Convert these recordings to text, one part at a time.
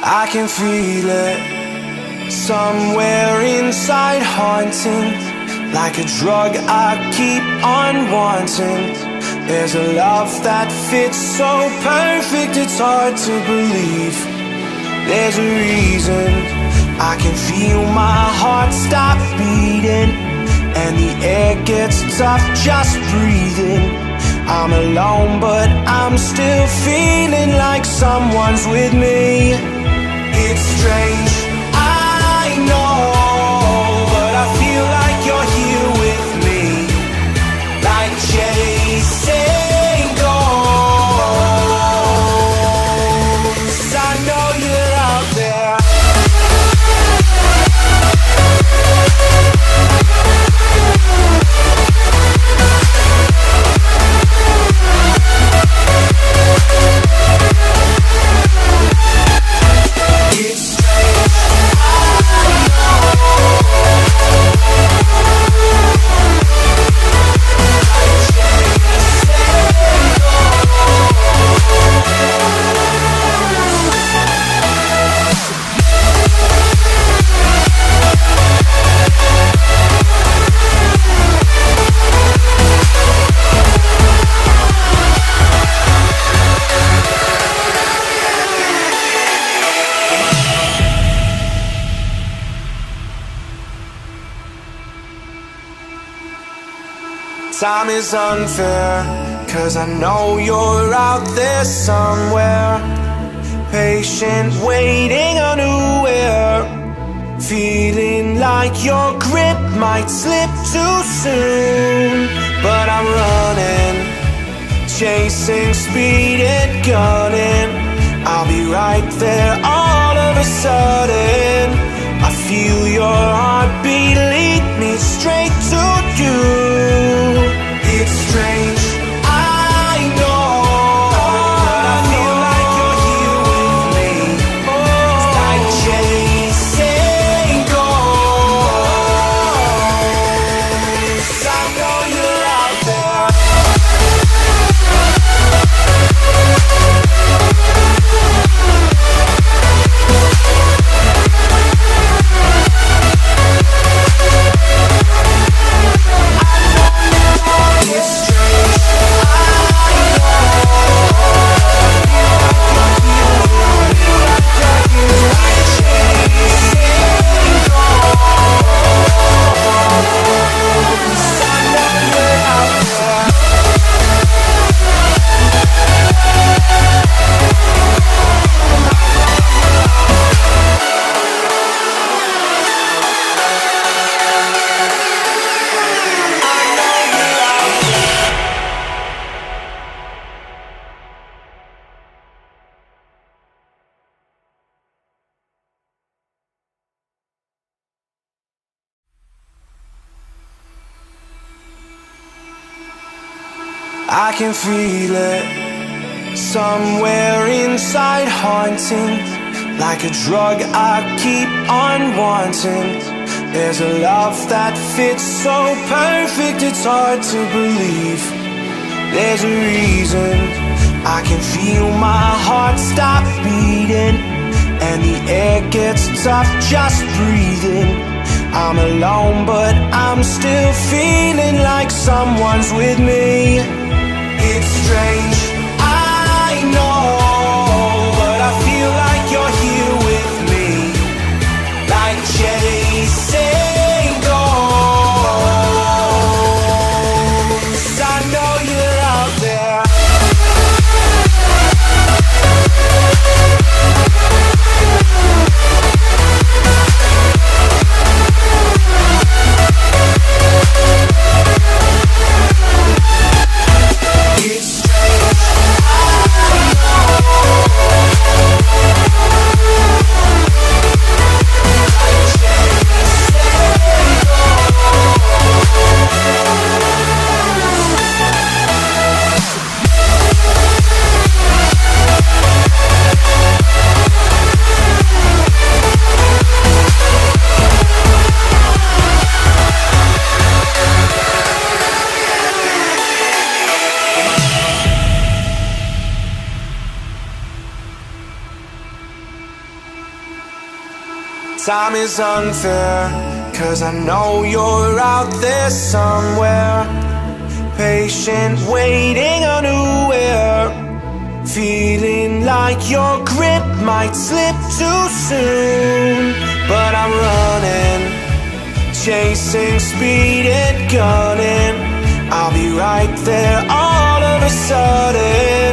I can feel it somewhere inside, haunting, like a drug I keep on wanting. There's a love that fits so perfect, it's hard to believe. There's a reason I can feel my heart stop beating, and the air gets tough just breathing. I'm alone, but I'm still feeling like someone's with me. It's strange, I know, but I feel like you're here with me, like chasing ghosts. I know you're out there. Time is unfair, 'cause I know you're out there somewhere, patient, waiting unaware, feeling like your grip might slip too soon. But I'm running, chasing speed and gunning. I'll be right there all of a sudden. I feel your heartbeat lead me straight to you. It's strange, I know, but I feel like you're here with me. It's like chasing ghosts. I know you're out there. I can feel it somewhere inside, haunting, like a drug I keep on wanting. There's a love that fits so perfect, it's hard to believe. There's a reason I can feel my heart stop beating, and the air gets tough just breathing. I'm alone, but I'm still feeling like someone's with me. It's strange, I know, but I feel like you're here with me, like chasing ghosts. I know you're out there. It's strange. Time is unfair, 'cause I know you're out there somewhere, patient, waiting unaware, feeling like your grip might slip too soon. But I'm running, chasing speed and gunning. I'll be right there all of a sudden.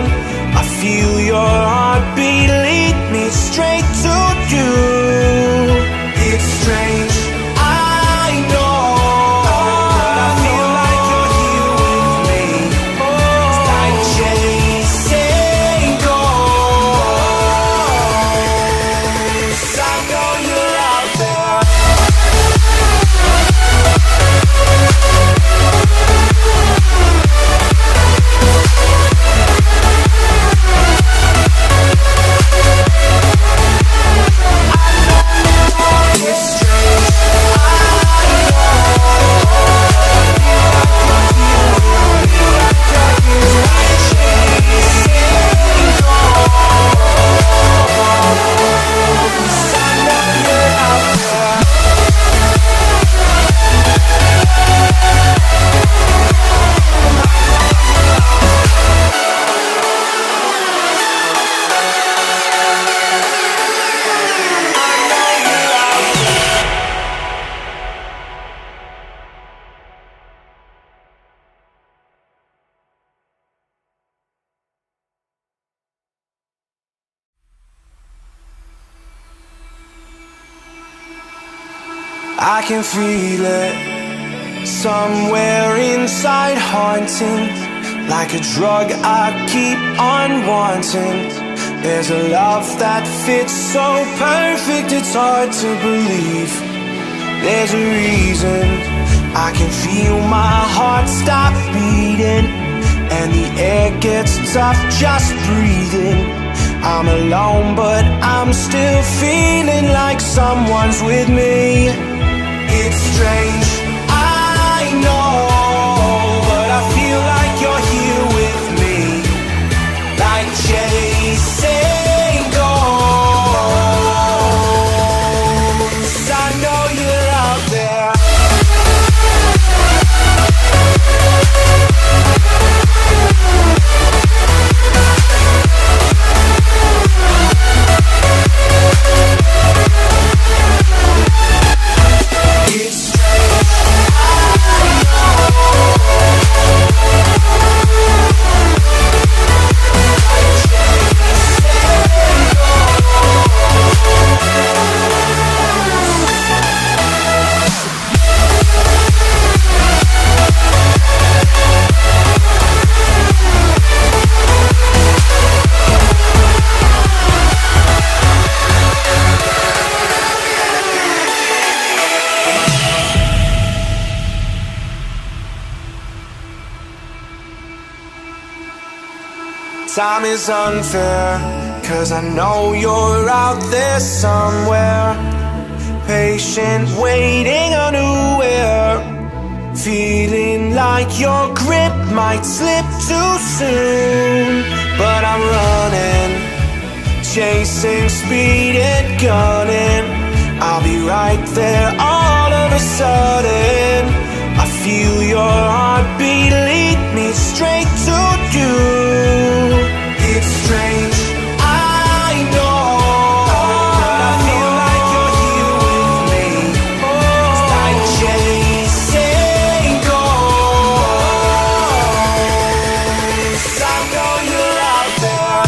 I feel your heartbeat lead me straight to you. It's strange, I know, but I feel like you're here with me. It's like chasing ghosts. I know you're out there. I can feel it somewhere inside, haunting like a drug I keep on wanting. There's a love that fits so perfect, it's hard to believe. There's a reason I can feel my heart stop beating, and the air gets tough just breathing. I'm alone, but I'm still feeling like someone's with me. It's strange, I know, but I feel like you're here with me, like chasing ghosts. I know you're out there. Time is unfair, 'cause I know you're out there somewhere, patient, waiting unaware, feeling like your grip might slip too soon. But I'm running, chasing speed and gunning. I'll be right there all of a sudden. I feel your heartbeat lead me straight to you. It's strange, I know, but I feel like you're here with me. It's like chasing ghosts. I know you're out there.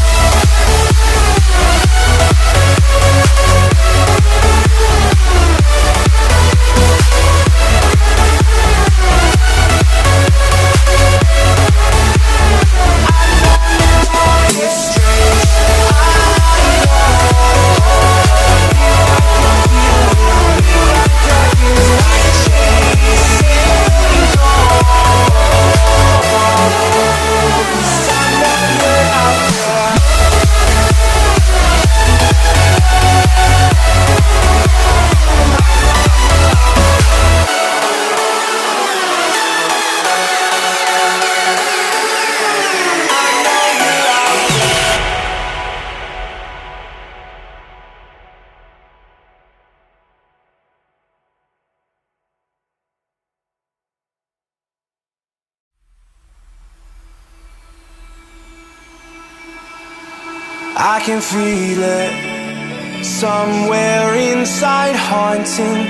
I can feel it somewhere inside, haunting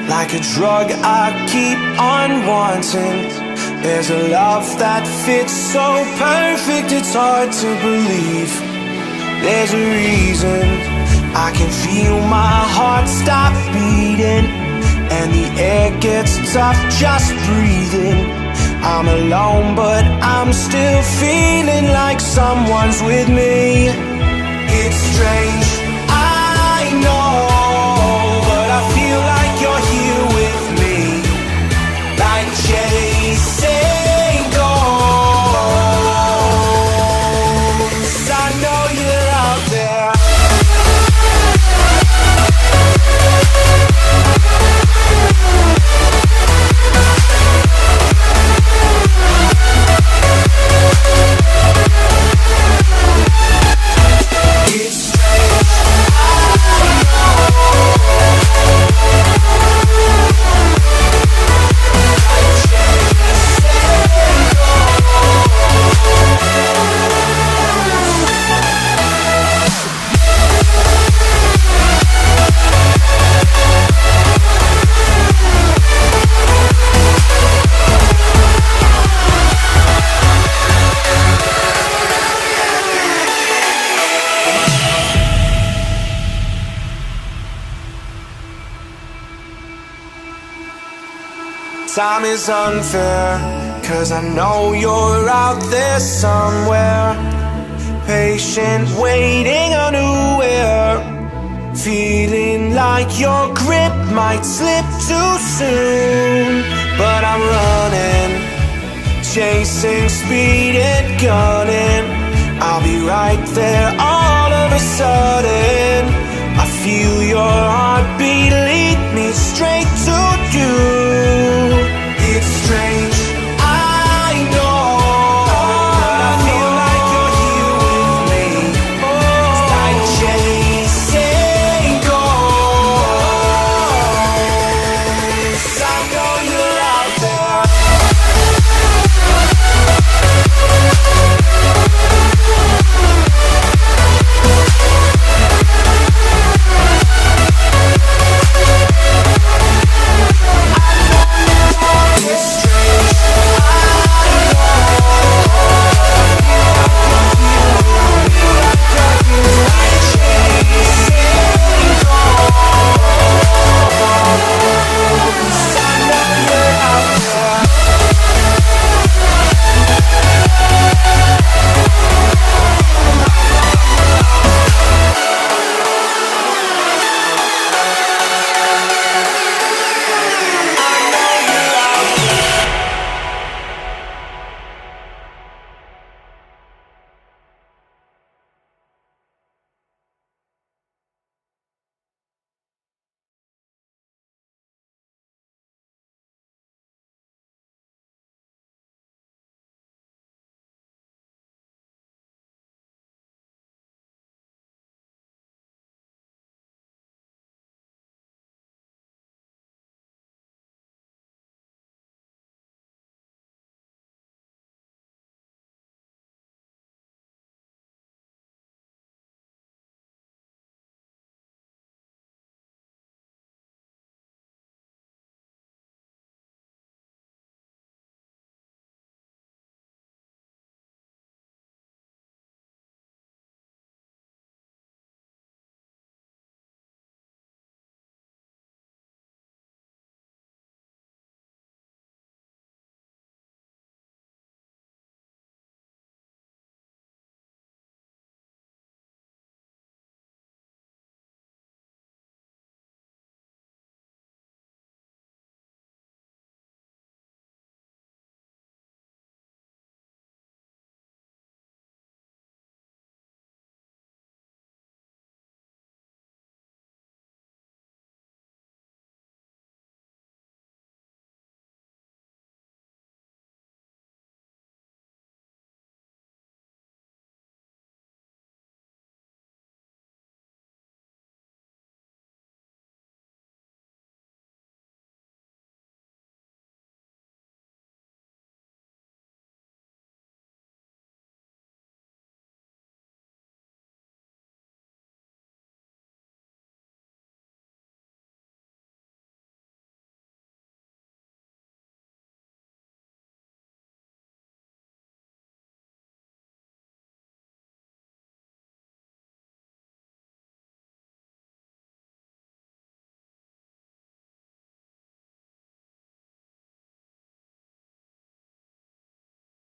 like a drug I keep on wanting. There's a love that fits so perfect, it's hard to believe. There's a reason I can feel my heart stop beating, and the air gets tough just breathing. I'm alone, but I'm still feeling like someone's with me. It's strange, I know, but I feel like you're here with me, like chasing ghosts. I know you're out there. Time is unfair, 'cause I know you're out there somewhere, patient, waiting unaware, feeling like your grip might slip too soon. But I'm running, chasing speed and gunning. I'll be right there all of a sudden.